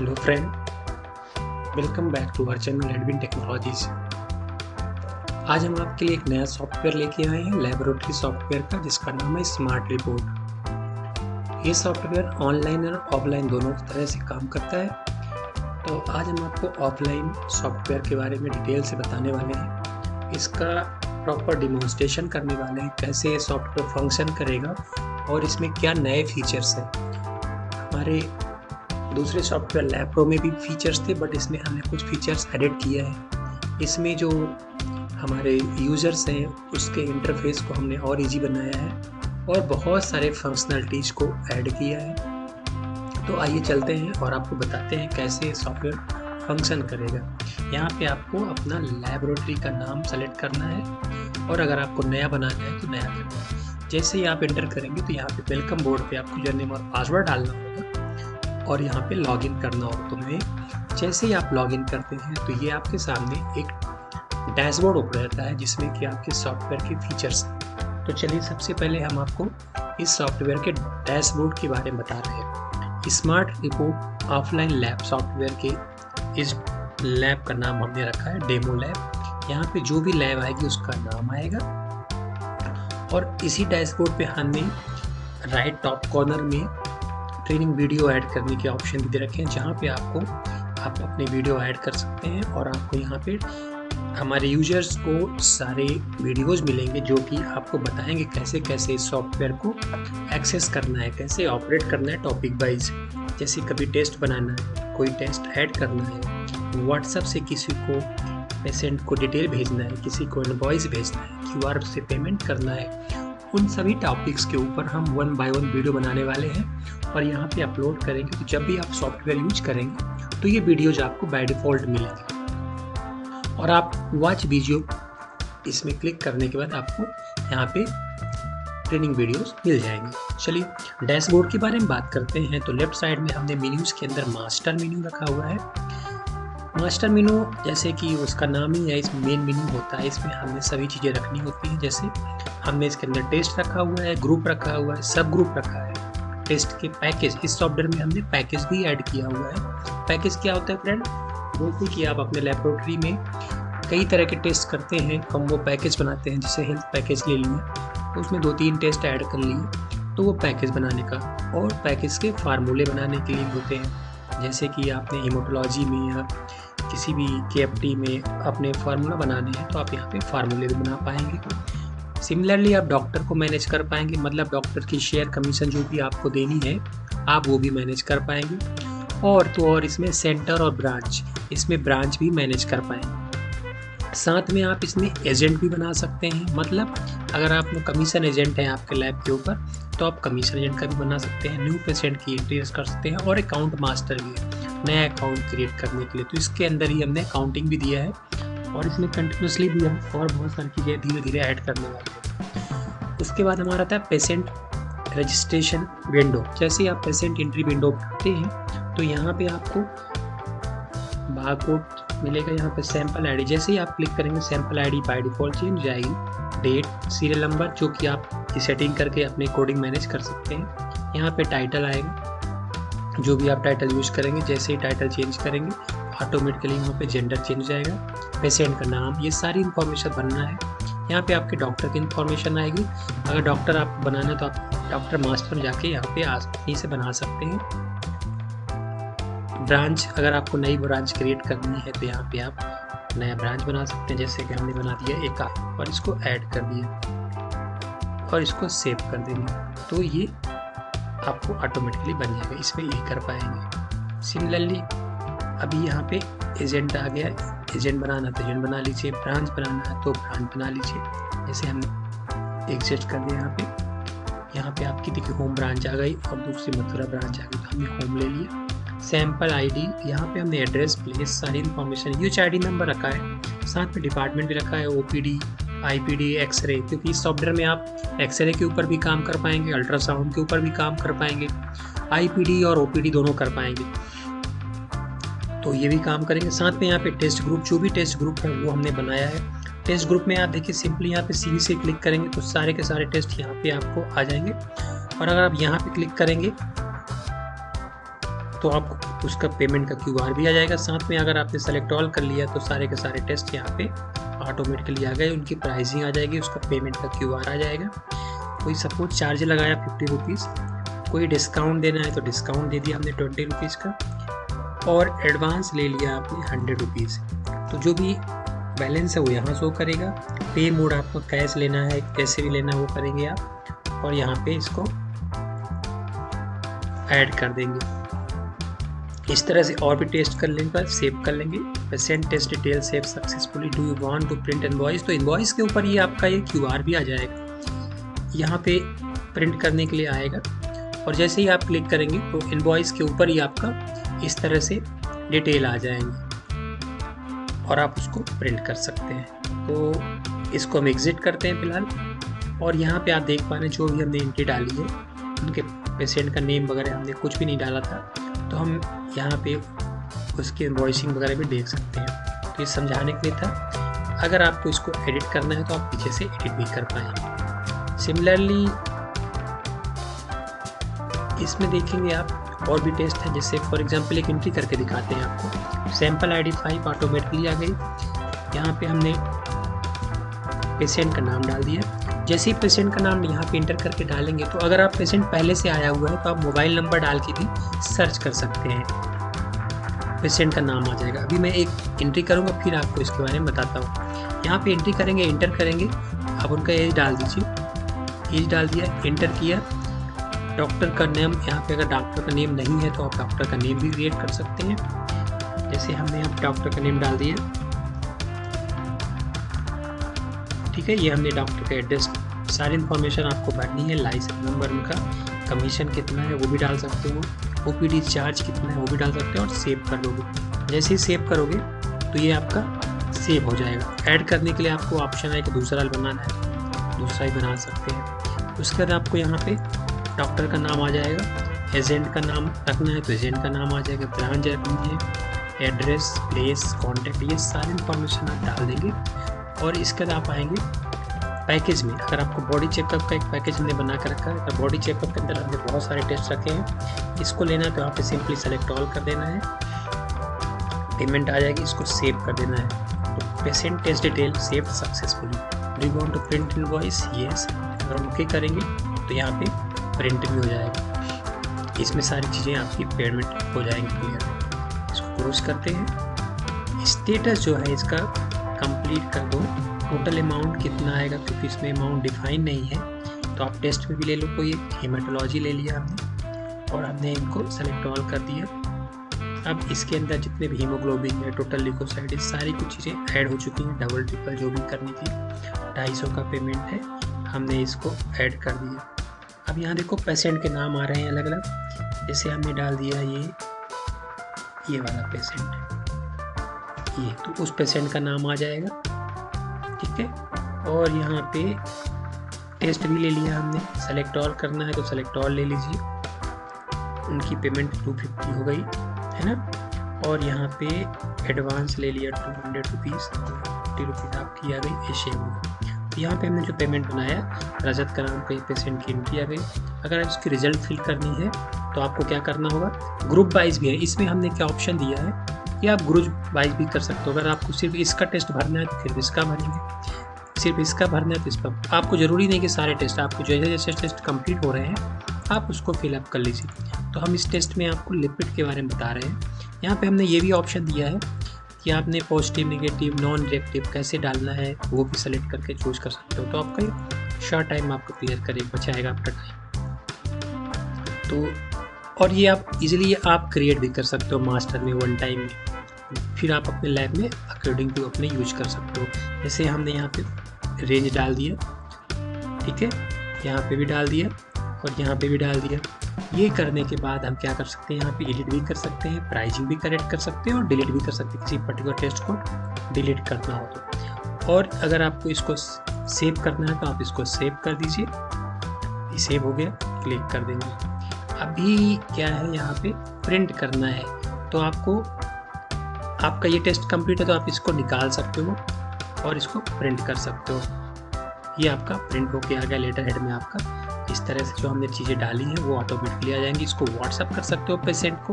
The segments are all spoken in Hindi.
Hello friend, welcome back to our channel Edwin Technologies. आज हम आपके लिए एक नया सॉफ्टवेयर लेके आए हैं लेबोरेटरी सॉफ्टवेयर का, जिसका नाम है स्मार्ट रिपोर्ट। ये सॉफ्टवेयर ऑनलाइन और ऑफलाइन दोनों तरह से काम करता है। तो आज हम आपको ऑफलाइन सॉफ्टवेयर के बारे में डिटेल से बताने वाले हैं, इसका प्रॉपर डिमॉन्स्ट्रेशन करने वाले हैं, कैसे ये सॉफ्टवेयर फंक्शन करेगा और इसमें क्या नए फीचर्स हैं। हमारे दूसरे सॉफ्टवेयर लैब प्रो में भी फीचर्स थे, बट इसमें हमने कुछ फीचर्स एडिट किया है। इसमें जो हमारे यूज़र्स हैं उसके इंटरफेस को हमने और इजी बनाया है और बहुत सारे फंक्शनलिटीज़ को ऐड किया है। तो आइए चलते हैं और आपको बताते हैं कैसे सॉफ्टवेयर फंक्शन करेगा। यहाँ पे आपको अपना लेबोरेटरी का नाम सेलेक्ट करना है और अगर आपको नया बनाना है तो नया करना है। जैसे ही आप एंटर करेंगे तो यहाँ पे वेलकम बोर्ड पे आपको यूजरनेम और पासवर्ड डालना होगा और यहाँ पे लॉगिन करना होगा तुम्हें। जैसे ही आप लॉगिन करते हैं तो ये आपके सामने एक डैशबोर्ड ओपन रहता है जिसमें कि आपके सॉफ्टवेयर के फीचर्स हैं। तो चलिए सबसे पहले हम आपको इस सॉफ्टवेयर के डैशबोर्ड के बारे में बता रहे हैं। Smart report offline lab software के इस लैब का नाम हमने रखा है डेमो लैब। यहाँ पे जो भी लैब आएगी उसका नाम आएगा और इसी डैशबोर्ड पे हमने राइट टॉप कॉर्नर में ट्रेनिंग वीडियो ऐड करने के ऑप्शन भी दे रखे हैं, जहाँ पे आप अपने वीडियो ऐड कर सकते हैं और आपको यहाँ पे हमारे यूजर्स को सारे वीडियोस मिलेंगे जो कि आपको बताएंगे कैसे कैसे इस सॉफ्टवेयर को एक्सेस करना है, कैसे ऑपरेट करना है टॉपिक वाइज। जैसे कभी टेस्ट बनाना है, कोई टेस्ट ऐड करना है, व्हाट्सएप से किसी को पेशेंट को डिटेल भेजना है, किसी को इनवॉइस भेजना है, क्यूआर से पेमेंट करना है, उन सभी टॉपिक्स के ऊपर हम 1 बाय 1 वीडियो बनाने वाले हैं और यहाँ पे अपलोड करेंगे। तो जब भी आप सॉफ्टवेयर यूज करेंगे तो ये वीडियोज आपको बाय डिफ़ॉल्ट मिलेंगे और आप वॉच वीडियो इसमें क्लिक करने के बाद आपको यहाँ पे ट्रेनिंग वीडियोस मिल जाएंगे। चलिए डैशबोर्ड के बारे में बात करते हैं। तो लेफ्ट साइड में हमने मेन्यूज़ के अंदर मास्टर मेन्यू रखा हुआ है। मास्टर मेन्यू जैसे कि उसका नाम ही है, इसमें मेन मेन्यू होता है, इसमें हमने सभी चीज़ें रखनी होती हैं। जैसे हमने इसके अंदर टेस्ट रखा हुआ है, ग्रुप रखा हुआ है, सब ग्रुप रखा है, टेस्ट के पैकेज, इस सॉफ्टवेयर में हमने पैकेज भी ऐड किया हुआ है। पैकेज क्या होता है फ्रेंड? जैसे कि आप अपने लेबोरेटरी में कई तरह के टेस्ट करते हैं, हम वो पैकेज बनाते हैं। जैसे हेल्थ पैकेज ले लिए तो उसमें 2-3 टेस्ट ऐड कर लिए, तो वो पैकेज बनाने का और पैकेज के फार्मूले बनाने के लिए होते हैं। जैसे कि आपने हेमाटोलॉजी में या किसी भी केएफटी में अपने फार्मूला बनाने हैं तो आप यहाँ पे फार्मूले भी बना पाएंगे। सिमिलरली आप डॉक्टर को मैनेज कर पाएंगे, मतलब डॉक्टर की शेयर कमीशन जो भी आपको देनी है आप वो भी मैनेज कर पाएंगे। और इसमें सेंटर और ब्रांच, इसमें ब्रांच भी मैनेज कर पाएंगे। साथ में आप इसमें एजेंट भी बना सकते हैं, मतलब अगर आप कमीशन एजेंट हैं आपके लैब के ऊपर तो आप कमीशन एजेंट का भी बना सकते हैं। न्यू पेशेंट की एंट्री कर सकते हैं और अकाउंट मास्टर भी है नया अकाउंट क्रिएट करने के लिए। तो इसके अंदर ही हमने अकाउंटिंग भी दिया है और इसमें कंटिन्यूसली भी हम और बहुत सारी चीज़ें धीरे धीरे ऐड करने वाले हैं। उसके बाद हमारा था पेशेंट रजिस्ट्रेशन विंडो। जैसे ही आप पेशेंट एंट्री विंडो उठाते हैं तो यहाँ पे आपको बारकोड मिलेगा, यहाँ पे सैंपल आईडी। जैसे ही आप क्लिक करेंगे sample ID by default change जाएगी, डेट, सीरियल नंबर जो कि आप सेटिंग करके अपने कोडिंग मैनेज कर सकते हैं। यहाँ पे टाइटल आएगा, जो भी आप टाइटल यूज़ करेंगे, जैसे ही टाइटल चेंज करेंगे ऑटोमेटिकली वहाँ पे जेंडर चेंज हो जाएगा, पेशेंट का नाम, ये सारी इन्फॉर्मेशन बनना है। यहाँ पे आपके डॉक्टर की इन्फॉर्मेशन आएगी। अगर डॉक्टर आपको बनाना है तो आप डॉक्टर मास्टर में जाके यहाँ पे आसानी से बना सकते हैं। ब्रांच, अगर आपको नई ब्रांच क्रिएट करनी है तो यहाँ पे आप नया ब्रांच बना सकते हैं। जैसे कि हमने बना दिया एक और इसको ऐड कर दिया और इसको सेव कर देंगे तो ये आपको ऑटोमेटिकली बन जाएगा, इसमें ये कर पाएंगे। सिमिलरली अभी यहाँ पे एजेंट आ गया, एजेंट बनाना तो एजेंट बना लीजिए, ब्रांच बनाना है तो ब्रांच बना लीजिए। जैसे हमने एग्जिट कर दिया यहाँ पे आपकी देखिए होम ब्रांच आ गई और दूसरी मथुरा ब्रांच आ गई, तो हमने होम ले लिया। सैंपल आईडी, यहाँ पे हमने एड्रेस, प्लेस, सारी इन्फॉर्मेशन, यूच आईडी नंबर रखा है, साथ में डिपार्टमेंट भी रखा है, ओपीडी, आईपीडी, एक्सरे, क्योंकि इस सॉफ्टवेयर में आप एक्सरे के ऊपर भी काम कर पाएंगे, अल्ट्रासाउंड के ऊपर भी काम कर पाएंगे, आईपीडी और ओपीडी दोनों कर पाएंगे, तो ये भी काम करेंगे। साथ में यहाँ पे टेस्ट ग्रुप, जो भी टेस्ट ग्रुप है वो हमने बनाया है। टेस्ट ग्रुप में आप देखिए सिंपली यहाँ पे सीवी से क्लिक करेंगे तो सारे के सारे टेस्ट यहाँ पे आपको आ जाएंगे और अगर आप यहाँ पे क्लिक करेंगे तो आपको उसका पेमेंट का QR भी आ जाएगा। साथ में अगर आपने सेलेक्ट ऑल कर लिया तो सारे के सारे टेस्ट यहाँ पे ऑटोमेटिकली आ गए, उनकी प्राइसिंग आ जाएगी, उसका पेमेंट का QR आ जाएगा। कोई सपोज चार्ज लगाया 50 रुपीज़, कोई डिस्काउंट देना है तो डिस्काउंट दे दिया हमने 20 रुपीज़ का, और एडवांस ले लिया आपने 100 रुपीज़। तो जो भी बैलेंस है वो यहाँ शो करेगा। पे मोड आपको कैश लेना है, कैसे भी लेना है वो करेंगे आप, और यहाँ पे इसको ऐड कर देंगे। इस तरह से और भी टेस्ट कर लेने पर सेव कर लेंगे। Patient test detail save successfully, do you want to print invoice, तो इनवॉइस के ऊपर ये आपका ये QR भी आ जाएगा, यहाँ पे प्रिंट करने के लिए आएगा। और जैसे ही आप क्लिक करेंगे तो इनवॉइस के ऊपर ही आपका इस तरह से डिटेल आ जाएंगे और आप उसको प्रिंट कर सकते हैं। तो इसको हम एग्जिट करते हैं फिलहाल। और यहाँ पे आप देख पा रहे हैं जो भी हमने एंट्री डाली है, उनके पेशेंट का नेम वगैरह हमने कुछ भी नहीं डाला था, तो हम यहाँ पे उसकी इनवॉइसिंग वगैरह भी देख सकते हैं। तो ये समझाने के लिए था। अगर आपको इसको एडिट करना है तो आप पीछे से एडिट भी कर पाएंगे। सिमिलरली इसमें देखेंगे आप और भी टेस्ट है, जैसे फॉर एग्जांपल एक एंट्री करके दिखाते हैं आपको। सैंपल ID 5 ऑटोमेटिकली आ गई। यहाँ पे हमने पेशेंट का नाम डाल दिया। जैसे ही पेशेंट का नाम यहाँ पे इंटर करके डालेंगे तो अगर आप पेशेंट पहले से आया हुआ है तो आप मोबाइल नंबर डाल के भी सर्च कर सकते हैं, पेशेंट का नाम आ जाएगा। अभी मैं एक एंट्री करूँगा फिर आपको इसके बारे में बताता हूँ। यहाँ पे एंट्री करेंगे, इंटर करेंगे, आप उनका एज डाल दीजिए। एज डाल दिया, इंटर किया। डॉक्टर का नेम, यहाँ पे अगर डॉक्टर का नेम नहीं है तो आप डॉक्टर का नेम भी क्रिएट कर सकते हैं। जैसे हमने यहाँ डॉक्टर का नेम डाल दिया, ठीक है। ये हमने डॉक्टर का एड्रेस, सारी इन्फॉर्मेशन आपको भरनी है, लाइसेंस नंबर उनका, कमीशन कितना है वो भी डाल सकते हो, OPD चार्ज कितना है वो भी डाल सकते हो, और सेव कर दोगे। जैसे ही सेव करोगे तो ये आपका सेव हो जाएगा। ऐड करने के लिए आपको ऑप्शन है कि दूसरा बनाना है, दूसरा ही बना सकते हैं। उसके बाद आपको यहाँ पे डॉक्टर का नाम आ जाएगा, एजेंट का नाम रखना है तो एजेंट का नाम आ जाएगा, ब्रांच रखनी है, एड्रेस, प्लेस, कॉन्टैक्ट, ये सारी इन्फॉर्मेशन आप डाल देंगे। और इसके बाद आप आएंगे पैकेज में। अगर आपको बॉडी चेकअप का एक पैकेज हमने बना कर रखा है, तो बॉडी चेकअप के अंदर हमने बहुत सारे टेस्ट रखे हैं। इसको लेना है तो यहाँ पे सिंपली सेलेक्ट ऑल कर देना है, पेमेंट आ जाएगी, इसको सेव कर देना है। तो patient test detail save successfully, do you want to print invoice, yes. अगर हम ओके करेंगे तो यहाँ पे प्रिंट भी हो जाएगा। इसमें सारी चीज़ें आपकी पेमेंट हो जाएंगी क्लियर। इसको क्लोज करते हैं। स्टेटस जो है इसका कंप्लीट कर दो। टोटल अमाउंट कितना आएगा, क्योंकि इसमें अमाउंट डिफाइन नहीं है, तो आप टेस्ट में भी ले लो। कोई हेमाटोलॉजी ले लिया हमने और हमने इनको सेलेक्ट ऑल कर दिया। अब इसके अंदर जितने भी हीमोग्लोबिन है, टोटल लिकोसाइड, सारी कुछ चीज़ें ऐड हो चुकी हैं। डबल ट्रिपल जो भी करनी थी, 250 का पेमेंट है, हमने इसको ऐड कर दिया। अब यहाँ देखो पेशेंट के नाम आ रहे हैं अलग अलग। जैसे हमने डाल दिया ये वाला पेशेंट, ये तो उस पेशेंट का नाम आ जाएगा, ठीक है। और यहाँ पे टेस्ट भी ले लिया हमने, सेलेक्ट ऑल करना है तो सेलेक्ट ऑल ले लीजिए। उनकी पेमेंट 250 हो गई है ना। और यहाँ पे एडवांस ले लिया 200 रुपीज़, 50 रुपीज़ आपकी आ गई, ये शेव हो। यहाँ पे हमने जो पेमेंट बनाया, रजत का नाम का ये पेशेंट की एंट्री आ गई। अगर आप इसकी रिजल्ट फिल करनी है तो आपको क्या करना होगा, ग्रुप वाइज भी है, इसमें हमने क्या ऑप्शन दिया है कि आप ग्रुप वाइज भी कर सकते हो। अगर आपको सिर्फ इसका टेस्ट भरना है तो फिर इसका भरेंगे, सिर्फ इसका भरना है तो इसका। आपको ज़रूरी नहीं कि सारे टेस्ट, आपको जैसे जैसे टेस्ट कंप्लीट हो रहे हैं आप उसको फिलअप कर लीजिए। तो हम इस टेस्ट में आपको लिपिड के बारे में बता रहे हैं। यहाँ पे हमने ये भी ऑप्शन दिया है कि आपने पॉजिटिव, नेगेटिव, नॉन रिएक्टिव कैसे डालना है वो भी सेलेक्ट करके चूज कर सकते हो। तो आपका शॉर्ट टाइम आपको क्लियर करे बचाएगा आपका टाइम। तो और ये आप इजीली आप क्रिएट भी कर सकते हो मास्टर में, वन टाइम में, फिर आप अपने लैब में अकॉर्डिंग टू अपने यूज कर सकते हो। जैसे हमने यहाँ पे रेंज डाल दिया, ठीक है, यहाँ पे भी डाल दिया और यहाँ पे भी डाल दिया। ये करने के बाद हम क्या कर सकते हैं, यहाँ पे एडिट भी कर सकते हैं, प्राइसिंग भी करेक्ट कर सकते हैं और डिलीट भी कर सकते हैं किसी पर्टिकुलर टेस्ट को डिलीट करना हो तो। और अगर आपको इसको सेव करना है तो आप इसको सेव कर दीजिए। ये सेव हो गया, क्लिक कर देंगे। अभी क्या है, यहाँ पे प्रिंट करना है तो आपको, आपका ये टेस्ट कंप्लीट है तो आप इसको निकाल सकते हो और इसको प्रिंट कर सकते हो। ये आपका प्रिंट होके आ गया लेटर हेड में आपका। इस तरह से जो हमने चीज़ें डाली हैं वो ऑटोमेटिकली आ जाएंगी। इसको व्हाट्सअप कर सकते हो पेशेंट को,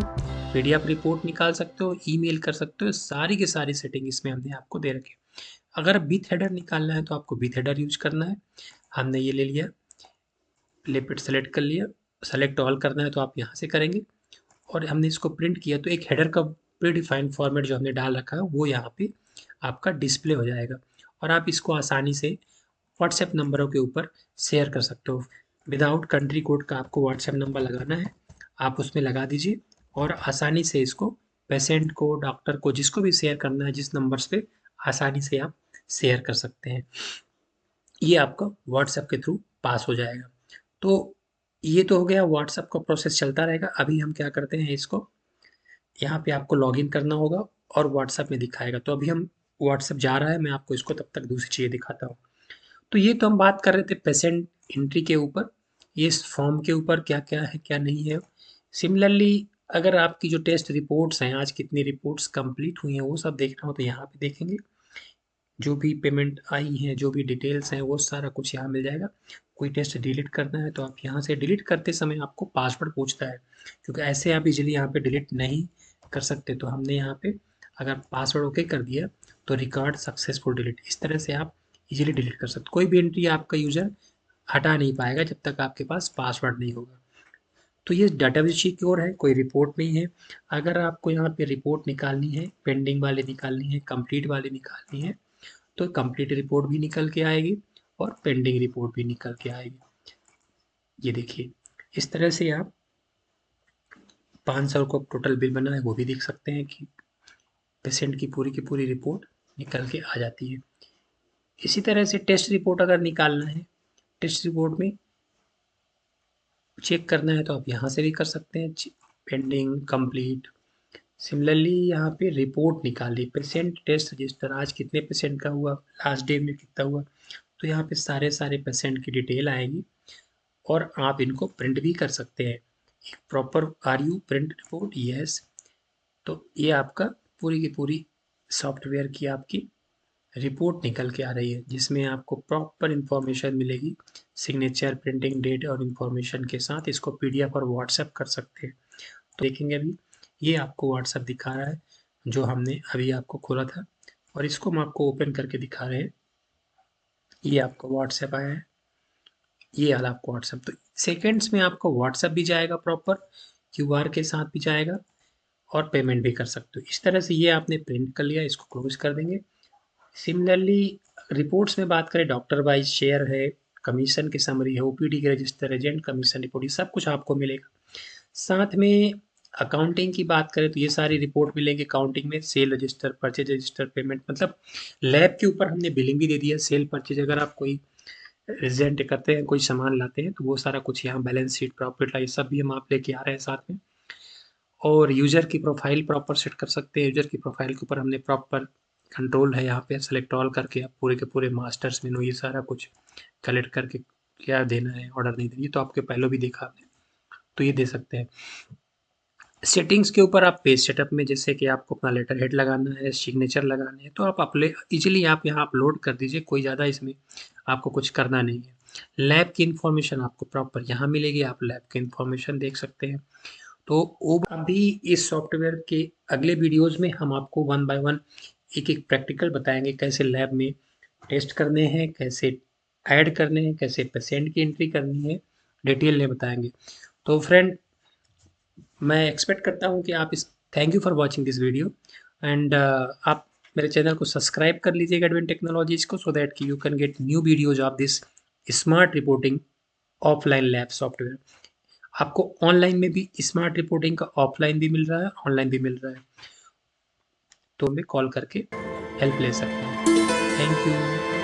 पीडीएफ रिपोर्ट निकाल सकते हो, ईमेल कर सकते हो, सारी की सारी सेटिंग इसमें हमने आपको दे रखी है। अगर विथ हेडर निकालना है तो आपको विथ हेडर यूज करना है। हमने ये ले लिया, लेपिट सेलेक्ट कर लिया, सेलेक्ट ऑल करना है तो आप यहाँ से करेंगे, और हमने इसको प्रिंट किया तो एक हेडर का प्रीडिफाइंड फॉर्मेट जो हमने डाल रखा है वो यहाँ पे आपका डिस्प्ले हो जाएगा, और आप इसको आसानी से व्हाट्सएप नंबरों के ऊपर शेयर कर सकते हो। विदाउट कंट्री कोड का आपको व्हाट्सएप नंबर लगाना है, आप उसमें लगा दीजिए, और आसानी से इसको पेशेंट को, डॉक्टर को, जिसको भी शेयर करना है जिस नंबर पे, आसानी से आप शेयर कर सकते हैं। ये आपका व्हाट्सएप के थ्रू पास हो जाएगा। तो ये तो हो गया, व्हाट्सएप का प्रोसेस चलता रहेगा। अभी हम क्या करते हैं, इसको यहाँ पे आपको लॉगिन करना होगा और व्हाट्सएप में दिखाएगा। तो अभी हम व्हाट्सएप जा रहा है, मैं आपको इसको तब तक दूसरी चीज़ें दिखाता हूँ। तो ये तो हम बात कर रहे थे पेशेंट एंट्री के ऊपर, ये इस फॉर्म के ऊपर क्या क्या है क्या नहीं है। सिमिलरली अगर आपकी जो टेस्ट रिपोर्ट्स हैं, आज कितनी रिपोर्ट्स कंप्लीट हुई हैं वो सब देखना हो तो यहाँ पे देखेंगे। जो भी पेमेंट आई है, जो भी डिटेल्स हैं, वो सारा कुछ यहाँ मिल जाएगा। कोई टेस्ट डिलीट करना है तो आप यहाँ से, डिलीट करते समय आपको पासवर्ड पूछता है, क्योंकि ऐसे आप इजीली यहाँ पे डिलीट नहीं कर सकते। तो हमने यहाँ पे अगर पासवर्ड ओके कर दिया तो रिकॉर्ड सक्सेसफुल डिलीट, इस तरह से आप इजीली डिलीट कर सकते। कोई भी एंट्री आपका यूज़र हटा नहीं पाएगा जब तक आपके पास पासवर्ड नहीं होगा। तो ये डाटाबेस सिक्योर है, कोई रिपोर्ट नहीं है। अगर आपको यहाँ पे रिपोर्ट निकालनी है, पेंडिंग वाली निकालनी है, कंप्लीट वाली निकालनी है, तो कंप्लीट रिपोर्ट भी निकल के आएगी और पेंडिंग रिपोर्ट भी निकल के आएगी। ये देखिए, इस तरह से आप 500 को टोटल बिल बना है वो भी देख सकते हैं कि पेशेंट की पूरी रिपोर्ट निकल के आ जाती है। इसी तरह से टेस्ट रिपोर्ट अगर निकालना है, टेस्ट रिपोर्ट में चेक करना है तो आप यहाँ से भी कर सकते हैं, पेंडिंग, कंप्लीट। सिमिलरली यहाँ पे रिपोर्ट निकाल ली, पेशेंट टेस्ट रजिस्टर, आज कितने पेशेंट का हुआ, लास्ट डे में कितना हुआ, तो यहाँ पे सारे पेशेंट की डिटेल आएगी, और आप इनको प्रिंट भी कर सकते हैं। एक proper are you print report, yes. तो ये आपका पूरी की पूरी सॉफ्टवेयर की आपकी रिपोर्ट निकल के आ रही है, जिसमें आपको प्रॉपर इंफॉर्मेशन मिलेगी, सिग्नेचर, प्रिंटिंग डेट और इन्फॉर्मेशन के साथ। इसको पीडीएफ और व्हाट्सएप कर सकते हैं। तो देखेंगे अभी ये आपको व्हाट्सएप दिखा रहा है जो हमने अभी आपको खोला था, और इसको हम आपको ओपन करके दिखा रहे हैं। ये आपका व्हाट्सएप आया है, ये वाला आपको व्हाट्सएप, तो सेकेंड्स में आपका व्हाट्सएप भी जाएगा, प्रॉपर क्यूआर के साथ भी जाएगा, और पेमेंट भी कर सकते हो। इस तरह से ये आपने प्रिंट कर लिया, इसको क्लोज कर देंगे। सिमिलरली रिपोर्ट्स में बात करें, डॉक्टर वाइज शेयर है, कमीशन की समरी है, ओपीडी के रजिस्टर, एजेंट कमीशन रिपोर्ट, ये सब कुछ आपको मिलेगा। साथ में अकाउंटिंग की बात करें तो ये सारी रिपोर्ट मिलेंगी अकाउंटिंग में, cell register, purchase register, payment, मतलब लैब के ऊपर हमने बिलिंग भी दे दिया, सेल परचेज, अगर आप कोई रिजेंट करते हैं, कोई सामान लाते हैं, तो वो सारा कुछ यहाँ बैलेंस शीट, प्रॉफिट लॉस सब भी हम आप लेके आ रहे हैं साथ में। और यूज़र की प्रोफाइल प्रॉपर सेट कर सकते हैं, यूज़र की प्रोफाइल के ऊपर हमने प्रॉपर कंट्रोल है यहाँ पे, सेलेक्ट ऑल करके आप पूरे के पूरे मास्टर्स मेनू ये सारा कुछ कलेक्ट करके क्या देना है, ऑर्डर नहीं देना, ये तो आपके पहले भी देखा आपने, तो ये दे सकते हैं। सेटिंग्स के ऊपर आप पेज सेटअप में, जैसे कि आपको अपना लेटर हेड लगाना है, सिग्नेचर लगाने हैं, तो आप अपने इजीली आप यहाँ अपलोड कर दीजिए, कोई ज़्यादा इसमें आपको कुछ करना नहीं है। लैब की इन्फॉर्मेशन आपको प्रॉपर यहाँ मिलेगी, आप लैब की इन्फॉर्मेशन देख सकते हैं। तो वो अभी इस सॉफ्टवेयर के अगले वीडियोज़ में हम आपको वन बाय वन एक एक प्रैक्टिकल बताएंगे, कैसे लैब में टेस्ट करने हैं, कैसे ऐड करने हैं, कैसे पेशेंट की एंट्री करनी है, डिटेल में बताएंगे। तो फ्रेंड, मैं एक्सपेक्ट करता हूँ कि आप इस, thank you for watching this video, and आप मेरे चैनल को सब्सक्राइब कर लीजिएगा एडवेंट टेक्नोलॉजीज़ को, सो दैट कि you can get new videos of this smart reporting offline lab software. आपको ऑनलाइन में भी स्मार्ट रिपोर्टिंग का ऑफलाइन भी मिल रहा है, ऑनलाइन भी मिल रहा है, तो हमें कॉल करके हेल्प ले सकते हैं। Thank you.